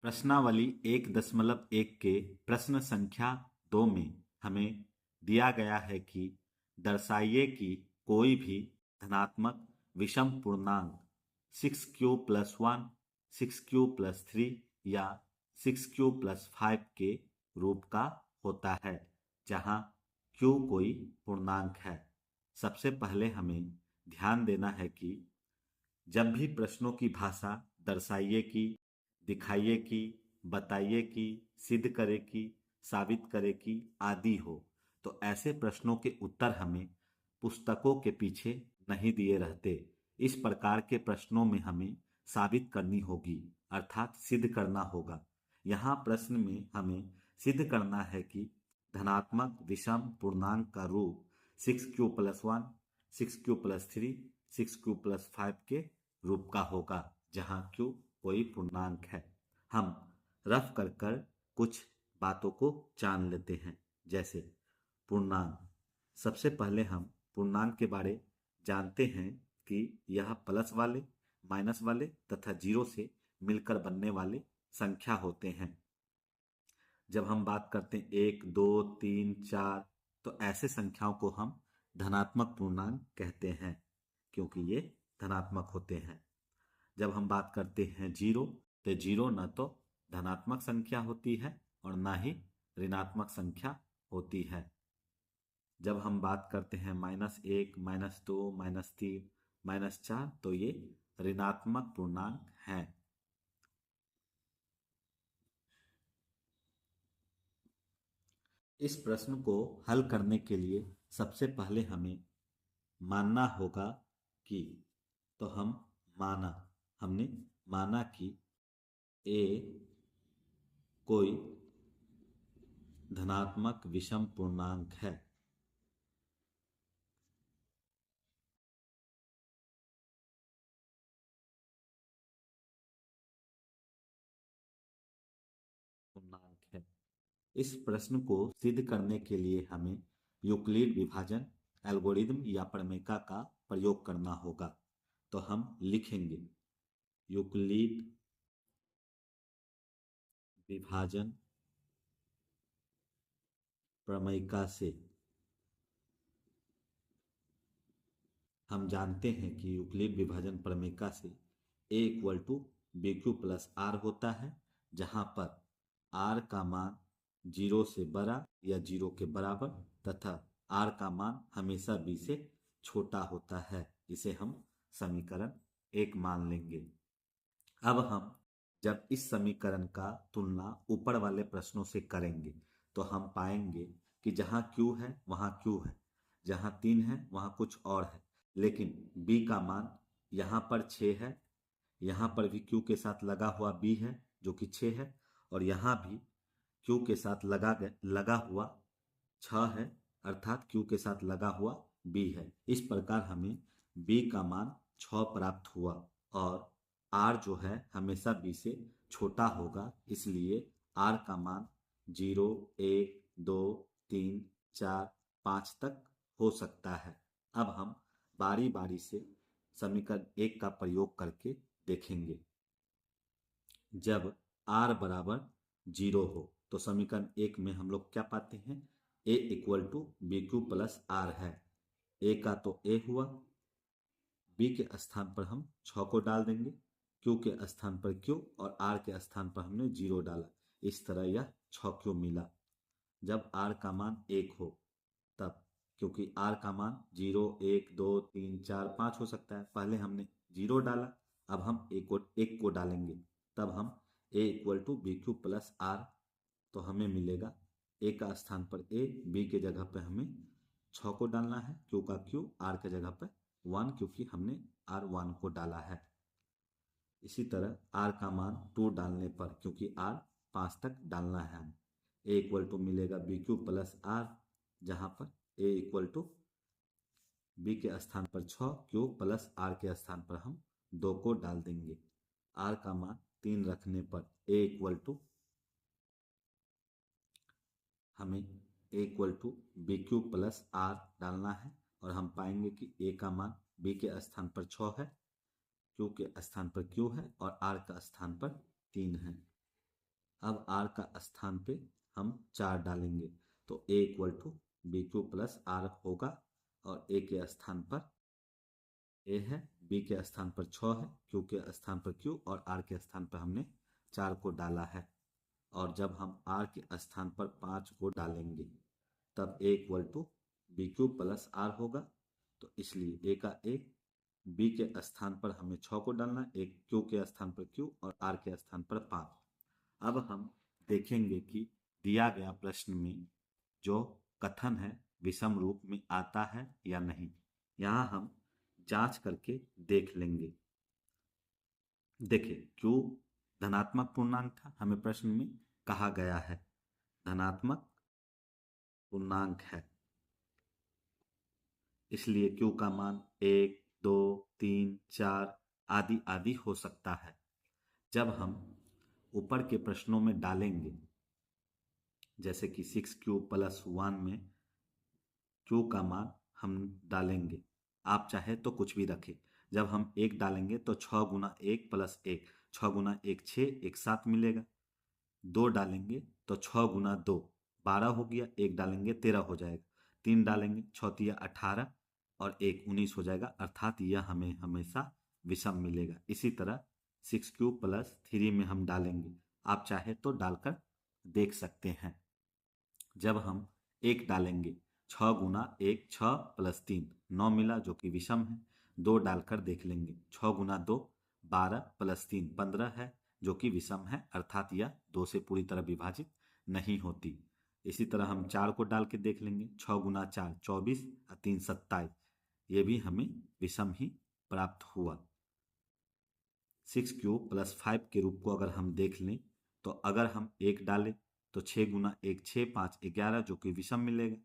प्रश्नावली 1.1 के प्रश्न संख्या 2 में हमें दिया गया है कि दर्शाइए कि कोई भी धनात्मक विषम पूर्णांक 6q+1, 6q+3 या 6q+5 के रूप का होता है जहां q कोई पूर्णांक है। सबसे पहले हमें ध्यान देना है कि जब भी प्रश्नों की भाषा दर्शाइए कि, दिखाइए कि, बताइए कि, सिद्ध करे कि, साबित करे कि आदि हो, तो ऐसे प्रश्नों के उत्तर हमें पुस्तकों के पीछे नहीं दिए रहते। इस प्रकार के प्रश्नों में हमें साबित करनी होगी, अर्थात सिद्ध करना होगा। यहाँ प्रश्न में हमें सिद्ध करना है कि धनात्मक विषम पूर्णांक का रूप 6q+1, 6q+3, 6q+5 के रूप का होगा जहां q कोई पूर्णांक है। हम रफ कर कुछ बातों को जान लेते हैं। जैसे पूर्णांक, सबसे पहले हम पूर्णांक के बारे जानते हैं कि यह प्लस वाले, माइनस वाले तथा जीरो से मिलकर बनने वाले संख्या होते हैं। जब हम बात करते हैं 1, 2, 3, 4, तो ऐसे संख्याओं को हम धनात्मक पूर्णांक कहते हैं क्योंकि ये धनात्मक होते हैं। जब हम बात करते हैं जीरो, तो जीरो न तो धनात्मक संख्या होती है और न ही ऋणात्मक संख्या होती है। जब हम बात करते हैं -1, -2, -3, -4, तो ये ऋणात्मक पूर्णांक हैं। इस प्रश्न को हल करने के लिए सबसे पहले हमें मानना होगा कि, तो हमने माना कि ए कोई धनात्मक विषम पूर्णांक है। इस प्रश्न को सिद्ध करने के लिए हमें यूक्लिड विभाजन एल्गोरिदम या प्रमेय का प्रयोग करना होगा। तो हम लिखेंगे यूक्लिड विभाजन प्रमेय से हम जानते हैं कि यूक्लिड विभाजन प्रमेय से a=bq+r होता है, जहां पर r का मान 0 से बड़ा या 0 के बराबर तथा r का मान हमेशा b से छोटा होता है। इसे हम समीकरण 1 मान लेंगे। अब हम जब इस समीकरण का तुलना ऊपर वाले प्रश्नों से करेंगे तो हम पाएंगे कि जहां q है वहां q है, जहां 3 है वहां कुछ और है, लेकिन b का मान यहाँ पर 6 है, यहाँ पर भी q के साथ लगा हुआ b है जो कि 6 है, और यहाँ भी q के साथ लगा हुआ 6 है, अर्थात q के साथ लगा हुआ b है। इस प्रकार हमें b का मान 6 प्राप्त हुआ और r जो है हमेशा b से छोटा होगा, इसलिए r का मान 0, 1, 2, 3, 4, 5 तक हो सकता है। अब हम बारी बारी से समीकरण 1 का प्रयोग करके देखेंगे। जब r बराबर 0 हो तो समीकरण 1 में हम लोग क्या पाते हैं, a=bq+r है। a का तो a हुआ, b के स्थान पर हम 6 को डाल देंगे, q के स्थान पर q और r के स्थान पर हमने 0 डाला। इस तरह यह 6q मिला। जब r का मान 1 हो तब, क्योंकि r का मान 0, 1, 2, 3, 4, 5 हो सकता है, पहले हमने 0 डाला, अब हम 1 को डालेंगे, तब हम a=bq+r, तो हमें मिलेगा a का स्थान पर a, b के जगह पर हमें 6 को डालना है, q का q, r के जगह पर 1, क्योंकि हमने r1 को डाला है। इसी तरह r का मान 2 डालने पर, क्योंकि r 5 तक डालना है, a मिलेगा bq+r, जहां पर a b के स्थान पर 6, q प्लस r के स्थान पर हम 2 को डाल देंगे। r का मान 3 रखने पर हमें a=bq+r डालना है और हम पाएंगे कि a का मान b के स्थान पर 6 है, q के स्थान पर q है और r का स्थान पर 3 है। अब आर का स्थान पे हम 4 डालेंगे तो a equal to B Q plus r होगा, और ए के स्थान पर ए है, बी के स्थान पर 6 है, क्यू के स्थान पर क्यू और आर के स्थान पर हमने 4 को डाला है। और जब हम आर के स्थान पर 5 को डालेंगे तब a equal to B Q plus r होगा। तो इसलिए ए का ए, बी के स्थान पर हमें 6 को डालना, एक क्यू के स्थान पर क्यू और आर के स्थान पर 5। अब हम देखेंगे कि दिया गया प्रश्न में जो कथन है विषम रूप में आता है या नहीं। यहाँ हम जांच करके देख लेंगे। देखिए, क्यू धनात्मक पूर्णांक था, हमें प्रश्न में कहा गया है धनात्मक पूर्णांक है, इसलिए क्यू का मान 1, 2, 3, 4 आदि आदि हो सकता है। जब हम ऊपर के प्रश्नों में डालेंगे, जैसे कि 6q प्लस 1 में q का मान हम डालेंगे, आप चाहे तो कुछ भी रखें। जब हम 1 डालेंगे तो 6 गुना 1 प्लस 1, 6 गुना 1 6, एक साथ मिलेगा। 2 डालेंगे तो 6 गुना 2 12 हो गया, 1 डालेंगे 13 हो जाएगा। 3 डालेंगे 6 तिया 18 और 1 19 हो जाएगा, अर्थात यह हमें हमेशा विषम मिलेगा। इसी तरह 6q प्लस 3 में हम डालेंगे, आप चाहे तो डालकर देख सकते हैं। जब हम 1 डालेंगे 6 गुना 1 6 प्लस 3 9 मिला, जो कि विषम है। 2 डालकर देख लेंगे, 6 गुना 2 12 प्लस 3 15 है, जो कि विषम है, अर्थात यह 2 से पूरी तरह विभाजित नहीं होती। इसी तरह हम 4 को डाल के देख लेंगे, 6 गुना 4 24 और 3 27, ये भी हमें विषम ही प्राप्त हुआ। 6q प्लस 5 के रूप को अगर हम देख लें तो अगर हम 1 डालें तो 6 गुना 1 6 5 11, जो कि विषम मिलेगा।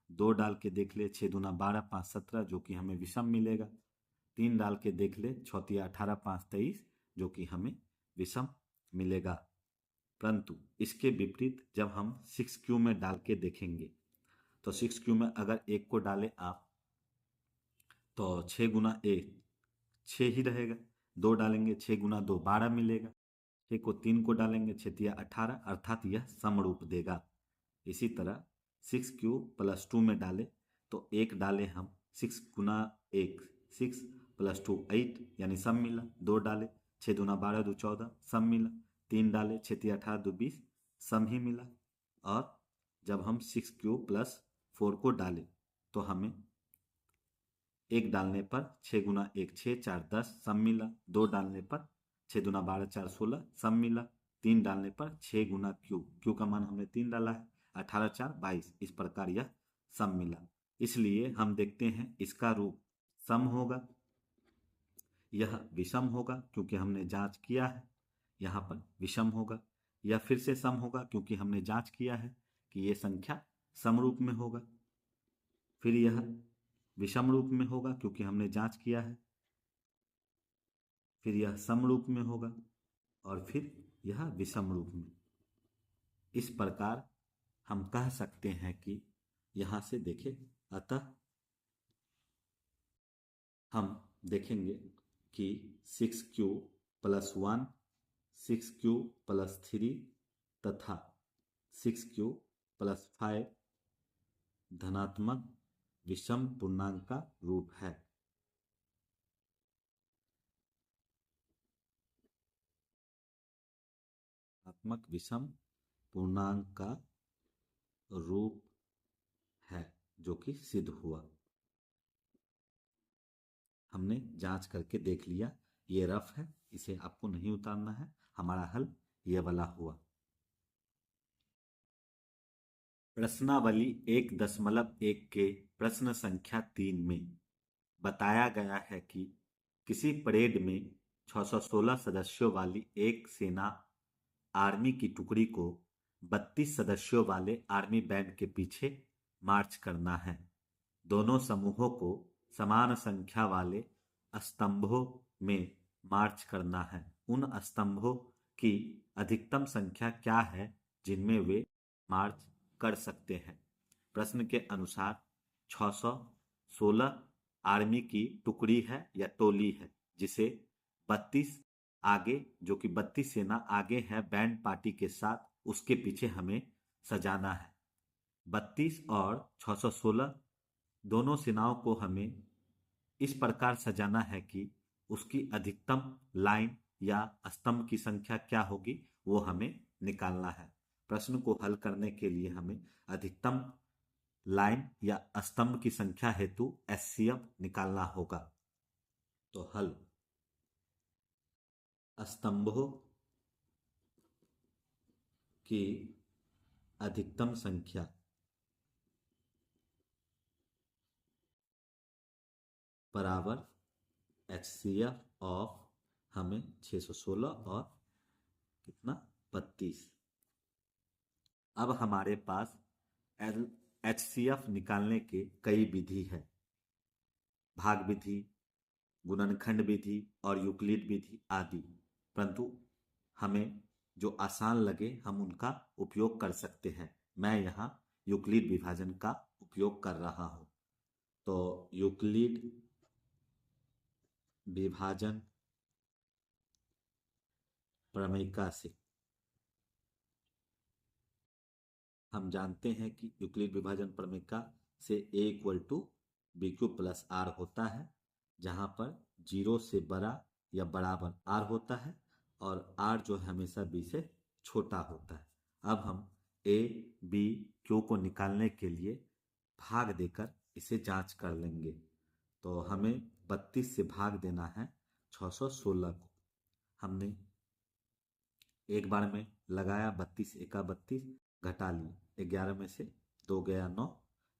2 डाल के देख ले, 6 दूना 12 5 17, जो कि हमें विषम मिलेगा। 3 डाल के देख ले, 6 तिया 18 5 23, जो कि हमें विषम मिलेगा। परंतु इसके विपरीत जब हम 6q में डाल के देखेंगे तो 6q में अगर 1 को डालें आप तो 6 गुना 1 6 ही रहेगा। 2 डालेंगे 6 गुना 2 12 मिलेगा। 6 को 3 को डालेंगे 6 तिया 18, अर्थात यह समरूप देगा। इसी तरह 6q प्लस 2 में डाले तो 1 डाले हम, 6 गुना 1 6 प्लस 2 8, यानी सम मिला। 2 डाले 6 दूना 12 2 14, सम मिला। 3 डाले 6 तिया 18 2 20, सम ही मिला। और जब हम 6q प्लस 4 को डाले तो हमें 1 डालने पर 6 गुना 1 6 4 10, सम मिला। 2 डालने पर 6 दूना 12 4 16, सम मिला। 3 डालने पर 6 गुना क्यू का मान हमने 3 डाला है, 18 4 22, इस प्रकार यह सम मिला। इसलिए हम देखते हैं इसका रूप सम होगा, यह विषम होगा क्योंकि हमने जांच किया है। यहाँ पर विषम होगा, यह फिर से सम होगा क्योंकि हमने जांच किया है कि ये संख्या समरूप में होगा। फिर यह विषम रूप में होगा क्योंकि हमने जांच किया है। फिर यह सम रूप में होगा और फिर यह विषम रूप में। इस प्रकार हम कह सकते हैं कि यहाँ से देखें, अतः हम देखेंगे कि 6q प्लस 1, 6q प्लस 3 तथा 6q प्लस 5 धनात्मक विषम पूर्णांक का रूप है। धनात्मक विषम पूर्णांक का रूप है, जो कि सिद्ध हुआ। हमने जांच करके देख लिया, ये रफ है, इसे आपको नहीं उतारना है। हमारा हल ये वाला हुआ। प्रश्नावली 1.1 के प्रश्न संख्या 3 में बताया गया है कि किसी परेड में 616 सदस्यों वाली एक सेना आर्मी की टुकड़ी को 32 सदस्यों वाले आर्मी बैंड के पीछे मार्च करना है। दोनों समूहों को समान संख्या वाले स्तंभों में मार्च करना है। उन स्तंभों की अधिकतम संख्या क्या है जिनमें वे मार्च कर सकते हैं। प्रश्न के अनुसार 616 आर्मी की टुकड़ी है या टोली है, जिसे 32 आगे, जो कि 32 सेना आगे है बैंड पार्टी के साथ उसके पीछे हमें सजाना है। 32 और 616 दोनों सेनाओं को हमें इस प्रकार सजाना है कि उसकी अधिकतम लाइन या स्तंभ की संख्या क्या होगी वो हमें निकालना है। प्रश्न को हल करने के लिए हमें अधिकतम लाइन या स्तंभ की संख्या हेतु एचसीएफ निकालना होगा। तो हल, स्तंभों की अधिकतम संख्या बराबर एचसीएफ ऑफ हमें 616 और कितना 32। अब हमारे पास एचसीएफ निकालने के कई विधि है, भाग विधि, गुणनखंड विधि और यूक्लिड विधि आदि, परंतु हमें जो आसान लगे हम उनका उपयोग कर सकते हैं। मैं यहाँ यूक्लिड विभाजन का उपयोग कर रहा हूँ। तो यूक्लिड विभाजन प्रमेयिका से हम जानते हैं कि यूक्लिड विभाजन प्रमेयिका से A equal to B Q plus R होता है, जहाँ पर 0 से बड़ा या बराबर r होता है और r जो है हमेशा b से छोटा होता है। अब हम a, b, q को निकालने के लिए भाग देकर इसे जांच कर लेंगे। तो हमें 32 से भाग देना है 616 को। हमने एक बार में लगाया, 32 एका 32, घटा लिया, 11 में से 2 गया 9,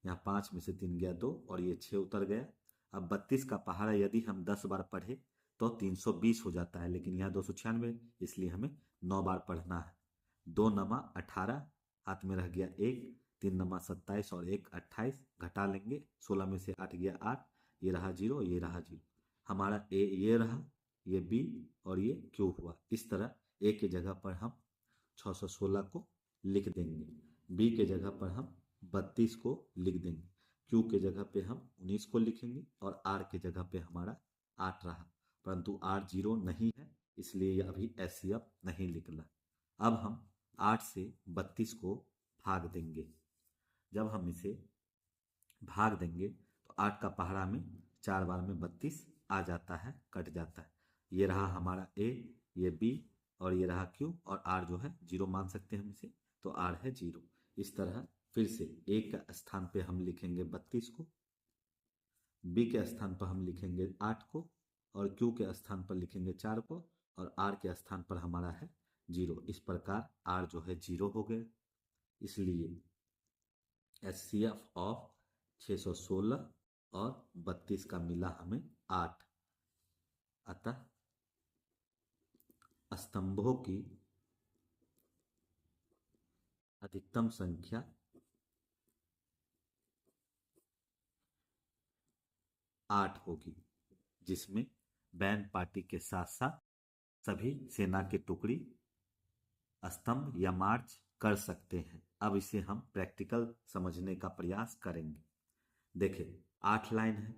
यहाँ 5 में से 3 गया 2 और ये 6 उतर गया। अब 32 का पहाड़ा यदि हम 10 बार पढ़े तो 320 हो जाता है, लेकिन यहाँ 296, इसलिए हमें 9 बार पढ़ना है। 2 नमा 18, हाथ में रह गया 1, 3 नमा 27 और 1 28, घटा लेंगे, 16 में से 8 गया 8, ये रहा 0, ये रहा 0। हमारा ए ये रहा, ये बी और ये क्यू हुआ। इस तरह ए के जगह पर हम 616 को लिख देंगे, बी के जगह पर हम 32 को लिख देंगे, क्यू के जगह पे हम 19 को लिखेंगे और आर के जगह पे हमारा 8 रहा, परंतु आर 0 नहीं है, इसलिए यह अभी एचसीएफ नहीं निकला। अब हम 8 से 32 को भाग देंगे। जब हम इसे भाग देंगे तो 8 का पहाड़ा में 4 बार में 32 आ जाता है, कट जाता है। ये रहा हमारा ए, ये बी और ये रहा क्यू, और आर जो है 0 मान सकते हैं हम इसे, तो आर है 0। इस तरह फिर से ए के स्थान पे हम लिखेंगे 32 को, बी के स्थान पर हम लिखेंगे 8 को और क्यू के स्थान पर लिखेंगे 4 को और आर के स्थान पर हमारा है 0। इस प्रकार आर जो है 0 हो गया। इसलिए एचसीएफ ऑफ 616 और 32 का मिला हमें 8। अतः स्तंभों की अधिकतम संख्या 8 होगी, जिसमें बैंड पार्टी के साथ साथ सभी सेना के टुकड़ी स्तंभ या मार्च कर सकते हैं। अब इसे हम प्रैक्टिकल समझने का प्रयास करेंगे। देखिए 8 लाइन है,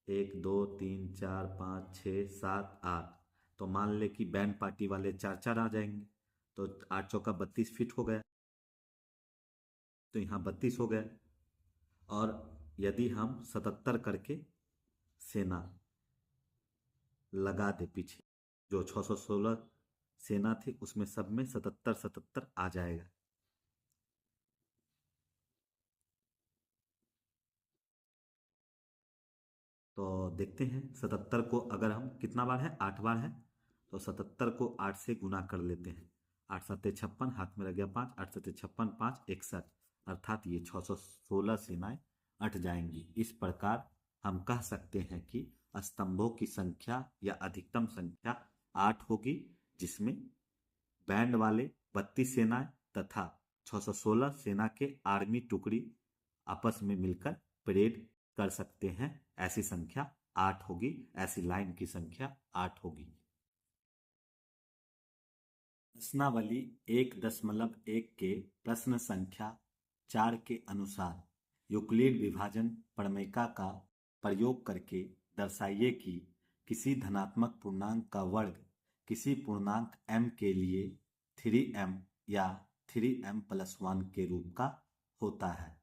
1 2 3 4 5 6 7 8, तो मान ले कि बैंड पार्टी वाले 4 4 आ जाएंगे, तो 8 चौका 32 फिट हो गया, तो यहाँ 32 हो गया। और यदि हम 77 करके सेना लगा दे पीछे, जो 616 सेना थी उसमें सब में 77 77 आ जाएगा। तो देखते हैं 77 को अगर हम कितना बार है, 8 बार है, तो 77 को 8 से गुना कर लेते हैं। 8 सत्ते 56, हाथ में रह गया 5, 8 सत्ते 56, 5 61, अर्थात ये 616 सेनाएं अट जाएंगी। इस प्रकार हम कह सकते हैं कि स्तंभों की संख्या या अधिकतम संख्या 8 होगी, जिसमें बैंड वाले 32 सेनाएं तथा 616 सेना के आर्मी टुकड़ी आपस में मिलकर परेड कर सकते हैं। ऐसी संख्या 8 होगी, ऐसी लाइन की संख्या 8 होगी। प्रश्नावली 1.1 के प्रश्न संख्या 4 के अनुसार यूक्लिड विभाजन प्रमेयिका का प्रयोग करके दर्शाइए कि किसी धनात्मक पूर्णांक का वर्ग किसी पूर्णांक m के लिए 3m या 3m+1 के रूप का होता है।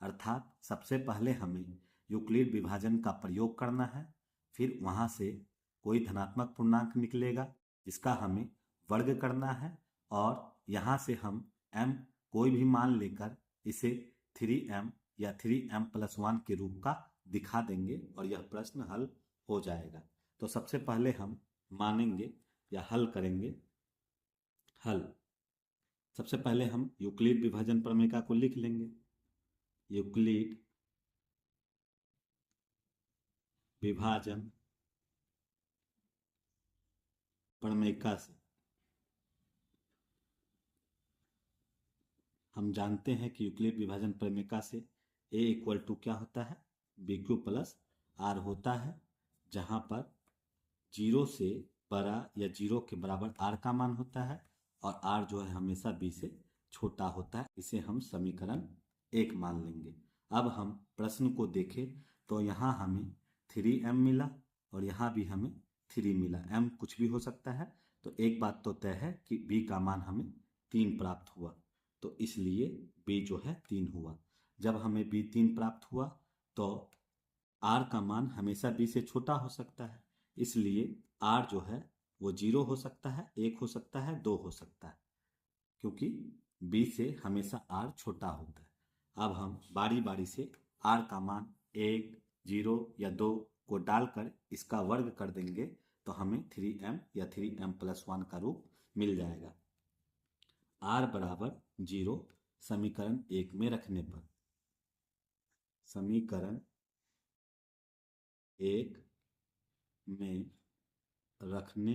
अर्थात सबसे पहले हमें यूक्लिड विभाजन का प्रयोग करना है, फिर वहाँ से कोई धनात्मक पूर्णांक निकलेगा जिसका हमें वर्ग करना है, और यहाँ से हम m कोई भी मान लेकर इसे 3m या 3m+1 के रूप का दिखा देंगे और यह प्रश्न हल हो जाएगा। तो सबसे पहले हम मानेंगे या हल करेंगे। हल, सबसे पहले हम यूक्लिड विभाजन प्रमेय को लिख लेंगे। यूक्लिड विभाजन प्रमेय से हम जानते हैं कि यूक्लिड विभाजन प्रमेय से a इक्वल टू क्या होता है, BQ प्लस R होता है, जहां पर 0 से बड़ा या 0 के बराबर R का मान होता है और R जो है हमेशा B से छोटा होता है। इसे हम समीकरण 1 मान लेंगे। अब हम प्रश्न को देखें तो यहाँ हमें 3m मिला और यहाँ भी हमें 3 मिला। m कुछ भी हो सकता है, तो एक बात तो तय है कि b का मान हमें 3 प्राप्त हुआ, तो इसलिए b जो है 3 हुआ। जब हमें b 3 प्राप्त हुआ तो r का मान हमेशा b से छोटा हो सकता है, इसलिए r जो है वो 0 हो सकता है, 1 हो सकता है, 2 हो सकता है, क्योंकि b से हमेशा r छोटा होता है। अब हम बारी बारी से r का मान 1, 0 या 2 को डालकर इसका वर्ग कर देंगे तो हमें 3m या 3m+1 का रूप मिल जाएगा। r बराबर 0 समीकरण 1 में रखने पर, समीकरण 1 में रखने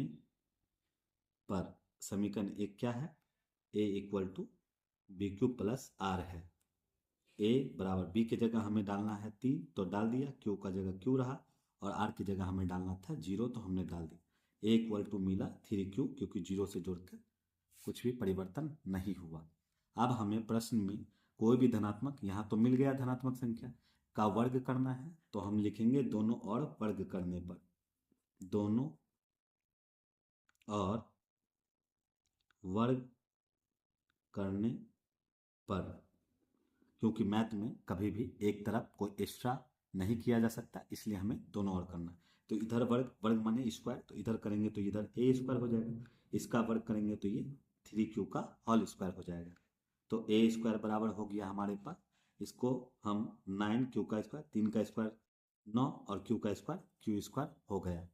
पर समीकरण 1 क्या है, a equal to BQ plus R है। a बराबर b की जगह हमें डालना है 3 तो डाल दिया, q का जगह q रहा, और r की जगह हमें डालना था 0 तो हमने डाल दिया। a इक्वल टू मिला 3q, क्योंकि 0 से जोड़कर कुछ भी परिवर्तन नहीं हुआ। अब हमें प्रश्न में कोई भी धनात्मक, यहाँ तो मिल गया धनात्मक संख्या का वर्ग करना है, तो हम लिखेंगे दोनों और वर्ग करने पर, दोनों और वर्ग करने पर, क्योंकि मैथ में कभी भी एक तरफ कोई एक्स्ट्रा नहीं किया जा सकता, इसलिए हमें दोनों और करना है। तो इधर वर्ग, वर्ग माने स्क्वायर, तो इधर करेंगे तो इधर a स्क्वायर हो जाएगा, इसका वर्ग करेंगे तो ये 3q का होल स्क्वायर हो जाएगा। तो a स्क्वायर बराबर हो गया हमारे पास, इसको हम 9q का स्क्वायर, 3 का स्क्वायर 9 और q का स्क्वायर q स्क्वायर हो गया।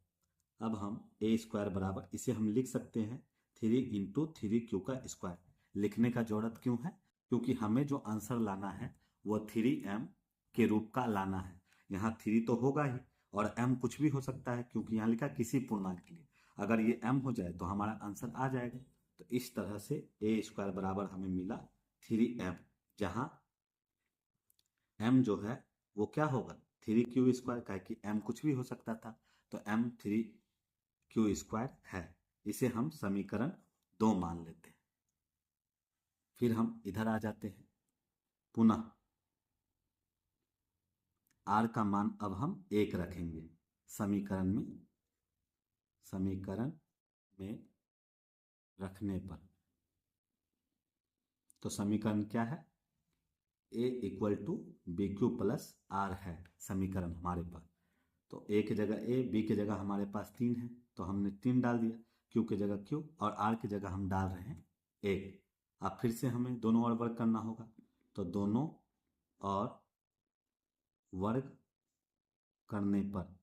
अब हम a स्क्वायर बराबर, इसे हम लिख सकते हैं 3 इंटू 3q का स्क्वायर। लिखने का जरूरत क्यों है, क्योंकि हमें जो आंसर लाना है वो 3m के रूप का लाना है। यहाँ 3 तो होगा ही और m कुछ भी हो सकता है, क्योंकि यहाँ लिखा किसी पूर्णांक के लिए, अगर ये m हो जाए तो हमारा आंसर आ जाएगा। तो इस तरह से a स्क्वायर बराबर हमें मिला 3m, जहाँ m जो है वो क्या होगा 3q स्क्वायर, का कि m कुछ भी हो सकता था, तो m 3q स्क्वायर है। इसे हम समीकरण 2 मान लेते हैं। फिर हम इधर आ जाते हैं, पुनः r का मान अब हम 1 रखेंगे समीकरण में रखने पर। तो समीकरण क्या है, a equal to BQ plus R है समीकरण हमारे पास। तो a की जगह a, b की जगह हमारे पास 3 है तो हमने 3 डाल दिया, q की जगह q और r की जगह हम डाल रहे हैं 1। अब फिर से हमें दोनों और वर्ग करना होगा, तो दोनों और वर्ग करने पर,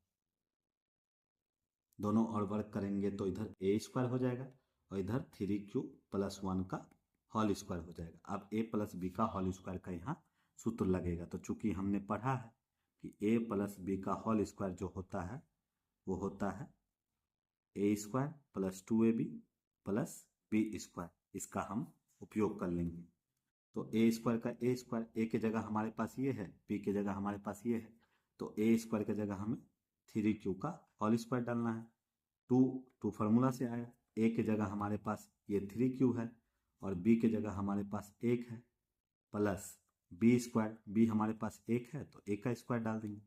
दोनों और वर्ग करेंगे तो इधर a स्क्वायर हो जाएगा और इधर 3q प्लस 1 का होल स्क्वायर हो जाएगा। अब a प्लस बी का होल स्क्वायर का यहाँ सूत्र लगेगा, तो चूंकि हमने पढ़ा है कि a प्लस बी का होल स्क्वायर जो होता है वो होता है a square plus 2ab plus B square, इसका हम उपयोग कर लेंगे। तो a स्क्वायर का a स्क्वायर, a की जगह हमारे पास ये है, b की जगह हमारे पास ये है, तो a स्क्वायर की जगह हमें 3q का होल स्क्वायर डालना है। 2 फार्मूला से आया, a की जगह हमारे पास ये 3q है और b की जगह हमारे पास 1 है, प्लस b स्क्वायर, b हमारे पास 1 है तो a का स्क्वायर डाल देंगे।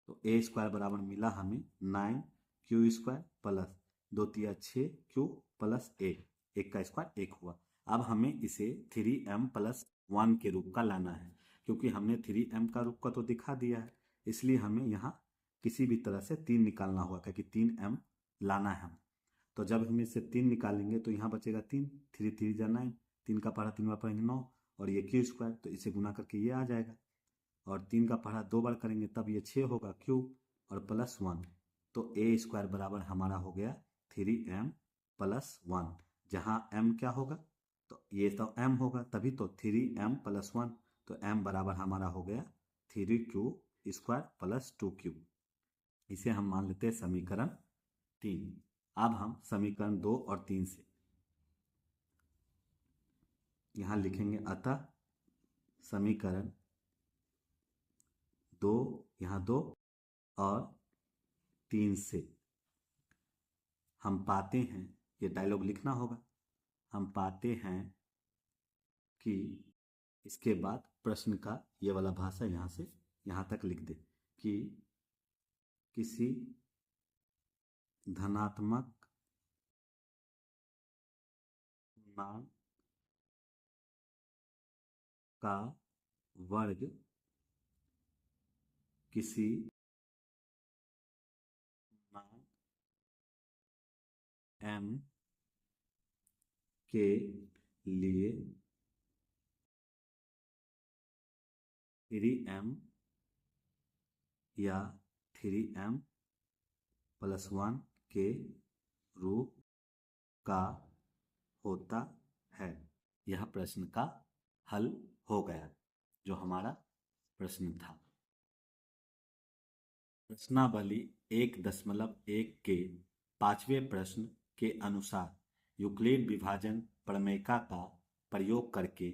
तो a स्क्वायर बराबर मिला हमें 9q स्क्वायर प्लस 2 तिया 6q प्लस 1, 1 का स्क्वायर 1 हुआ। अब हमें इसे 3m+1 के रूप का लाना है, क्योंकि हमने 3m का रूप का तो दिखा दिया है, इसलिए हमें यहाँ किसी भी तरह से 3 निकालना होगा, क्योंकि 3m लाना है हम। तो जब हम इससे 3 निकालेंगे तो यहाँ बचेगा 3, 3 3 जा 9, 3 का पढ़ा 3 बार पढ़ेंगे 9, और ये क्यू स्क्वायर, तो इसे गुना करके ये आ जाएगा, और 3 का पढ़ा 2 बार करेंगे तब ये 6 होगा क्यूब, और +1, तो ए स्क्वायर बराबर हमारा हो गया 3m+1, जहाँ m क्या होगा, तो ये तो m होगा, तभी तो 3m+1, तो m बराबर हमारा हो गया 3q² + 2q। इसे हम मान लेते हैं समीकरण 3। अब हम समीकरण 2 और 3 से यहाँ लिखेंगे, अतः समीकरण 2, यहाँ 2 और 3 से हम पाते हैं, ये डायलॉग लिखना होगा, हम पाते हैं कि इसके बाद प्रश्न का ये वाला भाषा यहाँ से यहाँ तक लिख दे कि किसी धनात्मक पूर्णांक का वर्ग किसी पूर्णांक m के लिए 3m या 3m+1 के रूप का होता है। यह प्रश्न का हल हो गया, जो हमारा प्रश्न था। प्रश्नावली 1.1 के 5वें प्रश्न के अनुसार यूक्लिड विभाजन प्रमेय का प्रयोग करके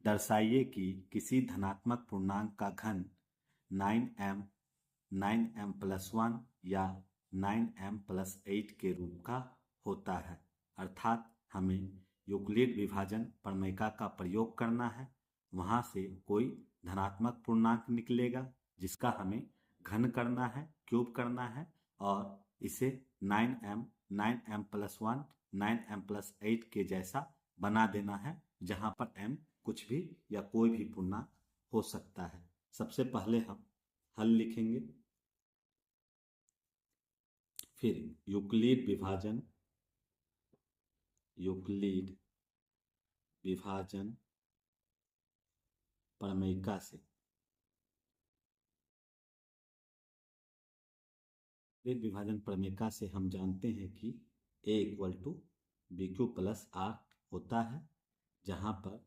दर्शाइए कि किसी धनात्मक पूर्णांक का घन 9m 9m+1 या 9m+8 के रूप का होता है। अर्थात हमें यूक्लिड विभाजन प्रमेय का प्रयोग करना है, वहाँ से कोई धनात्मक पूर्णांक निकलेगा जिसका हमें घन करना है, क्यूब करना है, और इसे 9m 9m+1 9m+8 के जैसा बना देना है, जहाँ पर m कुछ भी या कोई भी पूर्णांक हो सकता है। सबसे पहले हम हल लिखेंगे, फिर यूक्लिड विभाजन प्रमेय से यूक्लिड विभाजन प्रमेय से हम जानते हैं कि a = bq + r होता है, जहाँ पर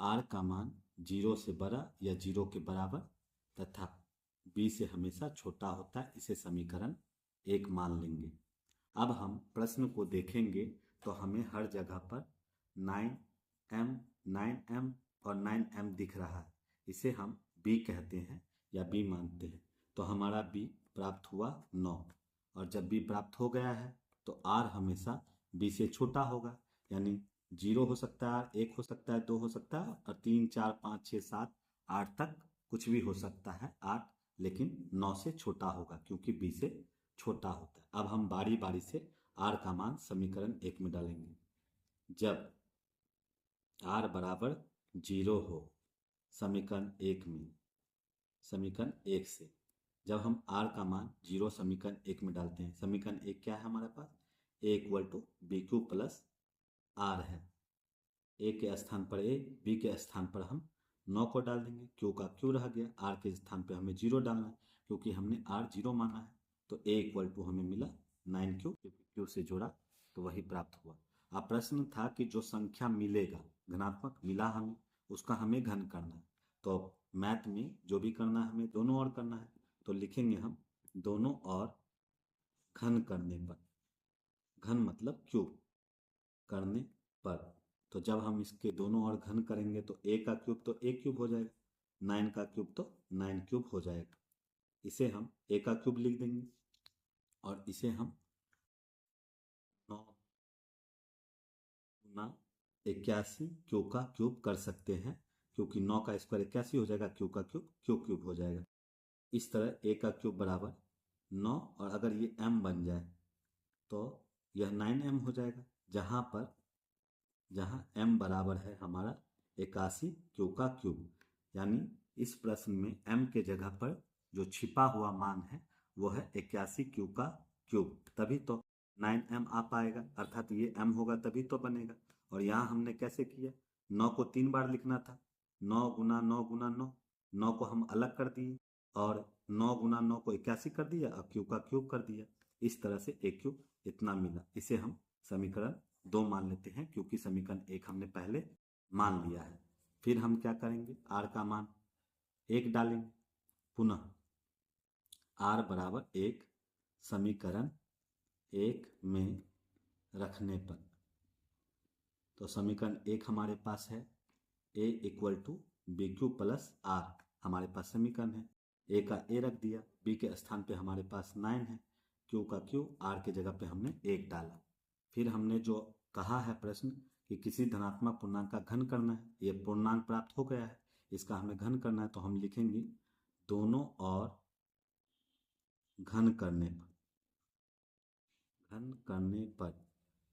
r का मान 0 से बड़ा या 0 के बराबर तथा b से हमेशा छोटा होता है। इसे समीकरण 1 मान लेंगे। अब हम प्रश्न को देखेंगे तो हमें हर जगह पर 9m और 9m दिख रहा है, इसे हम b कहते हैं या b मानते हैं। तो हमारा b प्राप्त हुआ 9, और जब b प्राप्त हो गया है तो r हमेशा b से छोटा होगा, यानी 0 हो सकता है, 1 हो सकता है, 2 हो सकता है, और 3 4 5 6 7 8 तक कुछ भी हो सकता है। 8 लेकिन 9 से छोटा होगा, क्योंकि b से छोटा होता है। अब हम बारी बारी से r का मान समीकरण 1 में डालेंगे। जब r बराबर 0 हो समीकरण 1 में, समीकरण 1 से जब हम r का मान 0 समीकरण 1 में डालते हैं, समीकरण 1 क्या है हमारे पास, a = bq + r है। a के स्थान पर a, b के स्थान पर हम 9 को डाल देंगे, q का q रह गया, r के स्थान पर हमें 0 डालना है, क्योंकि हमने r 0 माना है। तो a = हमें मिला 9q, q से जोड़ा तो वही प्राप्त हुआ। अब प्रश्न था कि जो संख्या मिलेगा, धनात्मक मिला हमें, उसका हमें घन करना है। तो मैथ में जो भी करना है हमें दोनों ओर करना है, तो लिखेंगे हम दोनों ओर घन करने पर, घन मतलब क्यूब करने पर। तो जब हम इसके दोनों ओर घन करेंगे तो a का क्यूब तो a क्यूब हो जाएगा, 9 का क्यूब तो 9 क्यूब हो जाएगा। इसे हम a का क्यूब लिख देंगे, और इसे हम 9 × 81 क्यू का क्यूब कर सकते हैं, क्योंकि 9 का स्क्वायर 81 हो जाएगा, क्यू का क्यूब क्यूब हो जाएगा। इस तरह a का क्यूब बराबर 9, और अगर ये m बन जाए तो यह 9m हो जाएगा, जहाँ पर जहाँ m बराबर है हमारा 81 क्यू का क्यूब। यानी इस प्रश्न में m के जगह पर जो छिपा हुआ मान है वो है 81 क्यू का क्यूब, तभी तो 9m आ पाएगा, अर्थात ये m होगा तभी तो बनेगा। और यहाँ हमने कैसे किया, 9 को 3 बार लिखना था, 9 गुना 9 गुना 9, 9 को हम अलग कर दिए और 9 गुना 9 को 81 कर दिया और क्यू का क्यूब कर दिया। इस तरह से a क्यूब इतना मिला। इसे हम समीकरण 2 मान लेते हैं क्योंकि समीकरण 1 हमने पहले मान लिया है। फिर हम क्या करेंगे, r का मान 1 डालेंगे, पुनः r बराबर 1 समीकरण 1 में रखने पर, तो समीकरण 1 हमारे पास है a equal to B Q plus r, हमारे पास समीकरण है। a का a रख दिया, b के स्थान पे हमारे पास 9 है, q का q, r के जगह पे हमने 1 डाला। फिर हमने जो कहा है प्रश्न कि किसी धनात्मक पूर्णांक का घन करना है, ये पूर्णांक प्राप्त हो गया है, इसका हमें घन करना है, तो हम लिखेंगे दोनों और घन करने पर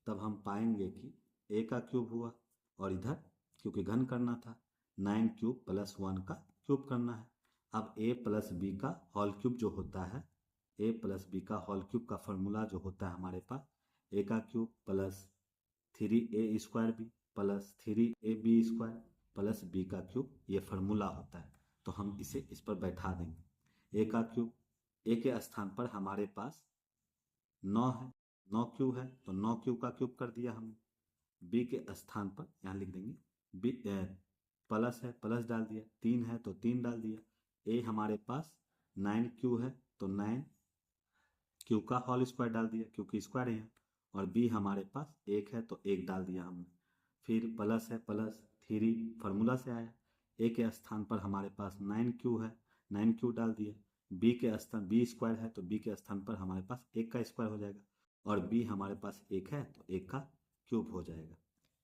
तब हम पाएंगे कि a का क्यूब हुआ और इधर क्योंकि घन करना था 9 क्यूब प्लस 1 का क्यूब करना है। अब a प्लस बी का होल क्यूब जो होता है, a प्लस बी का होल क्यूब का फॉर्मूला जो होता है हमारे पास a का cube plus 3a square B plus 3ab square plus b का क्यूब, ये फार्मूला होता है। तो हम इसे इस पर बैठा देंगे। a का क्यूब, a के स्थान पर हमारे पास 9 है, 9 क्यूब है तो 9 क्यूब का क्यूब कर दिया हमने। b के स्थान पर यहाँ लिख देंगे b प्लस है, प्लस डाल दिया, 3 है तो 3 डाल दिया। a हमारे पास 9 क्यू है तो 9 क्यू का होल स्क्वायर डाल दिया क्योंकि स्क्वायर है, और b हमारे पास 1 है तो 1 डाल दिया हमने। फिर प्लस है, प्लस 3 फार्मूला से आया, a के स्थान पर हमारे पास 9 क्यू है, 9 क्यू डाल दिया। b के स्थान b स्क्वायर है तो b के स्थान पर हमारे पास 1 का स्क्वायर हो जाएगा, और b हमारे पास 1 है तो 1 का क्यूब हो जाएगा।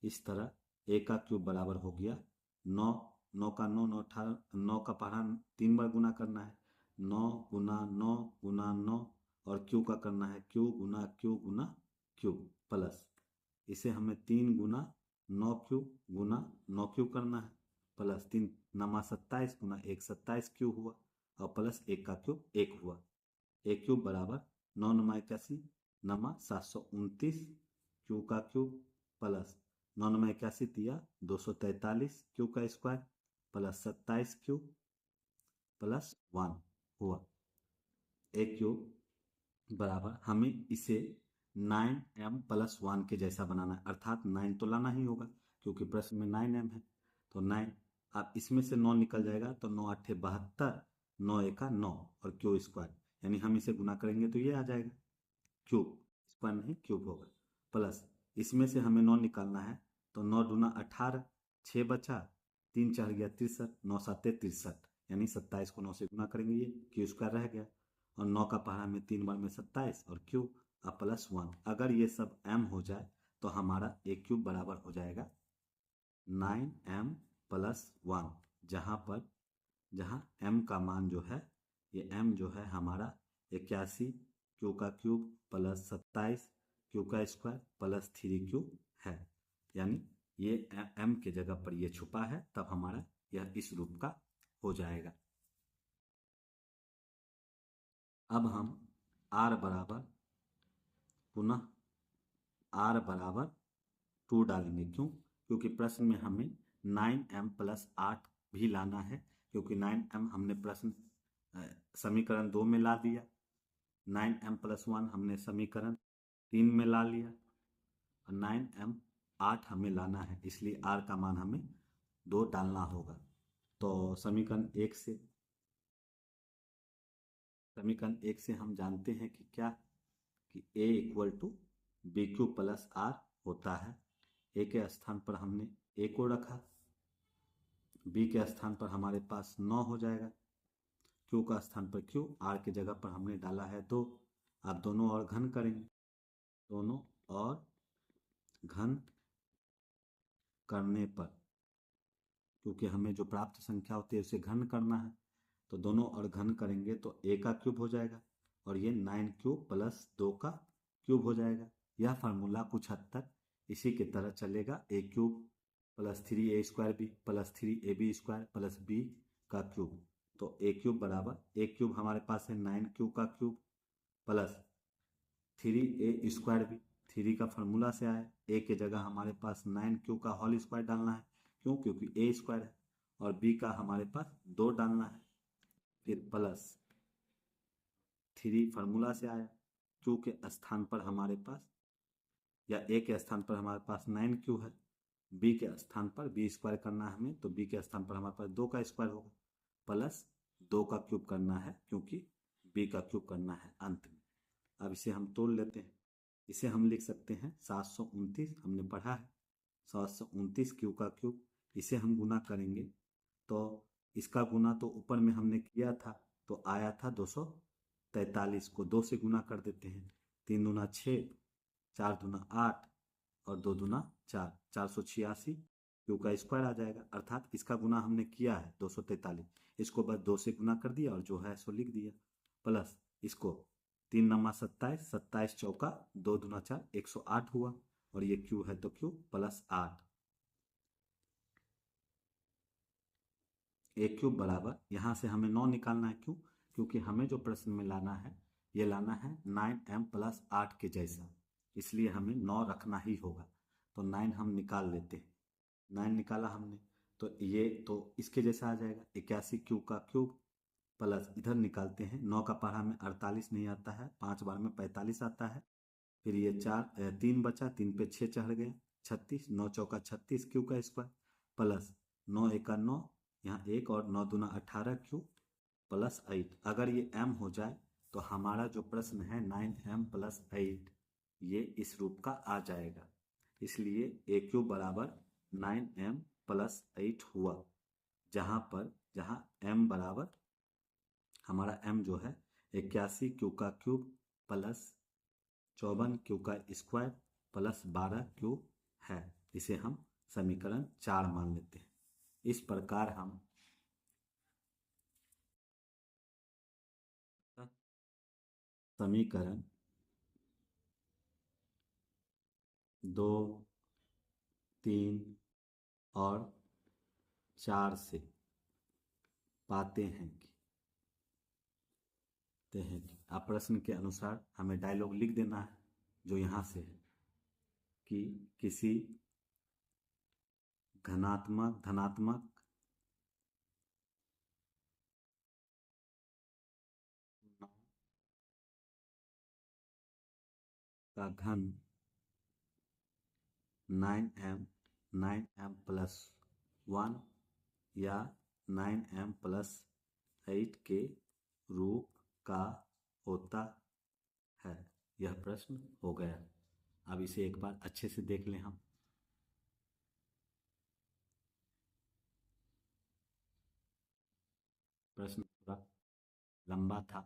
इस तरह a का क्यूब बराबर हो गया 9, 9 का 9, 9 18, 9 का पढ़ा 3 बार गुना करना है, 9 गुना 9 गुना 9, और क्यू का करना है क्यू गुना क्यू प्लस, इसे हमें 3 गुना 9 क्यू गुना 9 क्यू करना है, प्लस 3 नमा 27 गुना 1 27 क्यू हुआ, और प्लस 1 का क्यूब 1 हुआ। a क्यूब बराबर 9 नमा 81 नमा 729 क्यू का क्यूब प्लस 9 नमा 81 दिया 243 क्यू का स्क्वायर प्लस 27 क्यू प्लस 1 हुआ। a क्यूब बराबर हमें इसे 9m प्लस 1 के जैसा बनाना है, अर्थात 9 तो लाना ही होगा क्योंकि प्रश्न में 9m है, तो 9, अब इसमें से 9 निकल जाएगा तो 9 8 72, 9 एका 9 और क्यू स्क्वायर, यानी हम इसे गुना करेंगे तो ये आ जाएगा, क्यूब स्क्वायर नहीं क्यूब होगा, प्लस इसमें से हमें 9 निकालना है तो 9 दूना 18, 6 बचा, 3 4 गया 63, 9 7 63, यानी 27 को 9 से गुना करेंगे, ये क्यू स्क्वायर रह गया, और 9 का पहाड़ा में 3 बार में 27 और क्यूब और प्लस 1। अगर ये सब m हो जाए तो हमारा a क्यूब बराबर हो जाएगा 9m प्लस 1, जहाँ m का मान जो है, ये m जो है हमारा 81 क्यू का क्यूब प्लस 27 क्यू का स्क्वायर प्लस 3 क्यूब है, यानी ये m के जगह पर ये छुपा है, तब हमारा यह इस रूप का हो जाएगा। अब हम r बराबर पुनः r बराबर 2 डालेंगे, क्यों, क्योंकि प्रश्न में हमें 9m प्लस 8 भी लाना है, क्योंकि 9m हमने प्रश्न समीकरण 2 में ला दिया, 9m प्लस 1 हमने समीकरण 3 में ला लिया, और 9m 8 हमें लाना है, इसलिए r का मान हमें 2 डालना होगा। तो समीकरण 1 से हम जानते हैं कि क्या, कि a equal to B Q plus R होता है। a के स्थान पर हमने a को रखा, b के स्थान पर हमारे पास 9 हो जाएगा, q का स्थान पर q, r के जगह पर हमने डाला है 2। आप दोनों और घन करेंगे, दोनों और घन करने पर, क्योंकि हमें जो प्राप्त संख्या होती है उसे घन करना है, तो दोनों और घन करेंगे तो a का क्यूब हो जाएगा और ये 9 क्यूब प्लस 2 का क्यूब हो जाएगा। यह फार्मूला कुछ हद तक इसी की तरह चलेगा a cube plus 3a² b plus 3ab² प्लस बी का क्यूब। तो ए क्यूब बराबर, ए क्यूब हमारे पास है 9q का क्यूब प्लस 3a² भी, 3 का फार्मूला से आया, ए के जगह हमारे पास 9q का होल स्क्वायर डालना है, क्यों, क्योंकि ए स्क्वायर है, और बी का हमारे पास 2 डालना है, फिर प्लस 3 फार्मूला से आया, क्यू के स्थान पर हमारे पास, या ए के स्थान पर हमारे पास 9q है, बी के स्थान पर b² करना है हमें, तो बी के स्थान पर हमारे पास 2 का स्क्वायर होगा, प्लस 2 का क्यूब करना है, क्योंकि बी का क्यूब करना है अंत में। अब इसे हम तोड़ लेते हैं, इसे हम लिख सकते हैं 729, हमने पढ़ा है 729 क्यू का क्यूब। इसे हम गुना करेंगे तो इसका गुना तो ऊपर में हमने किया था, तो आया था 243 को 2 से गुना कर देते हैं, 3 दूना 6, 4 दूना 8 और 2 दूना 4, 486 क्यू का स्क्वायर आ जाएगा। अर्थात इसका गुना हमने किया है 243, इसको बस 2 से गुना कर दिया और जो है सो लिख दिया, प्लस इसको 3 नमा 27, 27 चौका 2 दूना 4, 108 हुआ, और ये क्यू है तो क्यू प्लस 8, ए क्यूब बराबर, यहाँ से हमें 9 निकालना है, क्यों, क्योंकि हमें जो प्रश्न में लाना है ये लाना है 9m प्लस 8 के जैसा, इसलिए हमें 9 रखना ही होगा। तो 9 हम निकाल लेते हैं, 9 निकाला हमने तो ये तो इसके जैसा आ जाएगा 81 क्यू का क्यूब, प्लस इधर निकालते हैं, 9 का पढ़ा में 48 नहीं आता है, 5 बार में 45 आता है, फिर ये 3 बचा, 3 पे 6 चढ़ गया, 36, 9 चौका 36 क्यू का स्क्वायर, प्लस 9 एका 9, यहाँ 1 और 9 दूना 18 क्यू प्लस 8। अगर ये m हो जाए तो हमारा जो प्रश्न है 9m प्लस 8 ये इस रूप का आ जाएगा, इसलिए ए क्यूब बराबर 9m प्लस 8 हुआ, जहाँ m बराबर हमारा m जो है 81 क्यू का क्यूब प्लस 54 क्यू का स्क्वायर प्लस 12 क्यू है। इसे हम समीकरण 4 मान लेते हैं। इस प्रकार हम समीकरण 2, 3 और 4 से पाते हैं कि आप प्रश्न के अनुसार हमें डायलॉग लिख देना है जो यहाँ से है कि किसी धनात्मक का घन 9m प्लस 1 या 9m प्लस 8 के रूप का होता है। यह प्रश्न हो गया। अब इसे एक बार अच्छे से देख लें हम। प्रश्न थोड़ा लंबा था।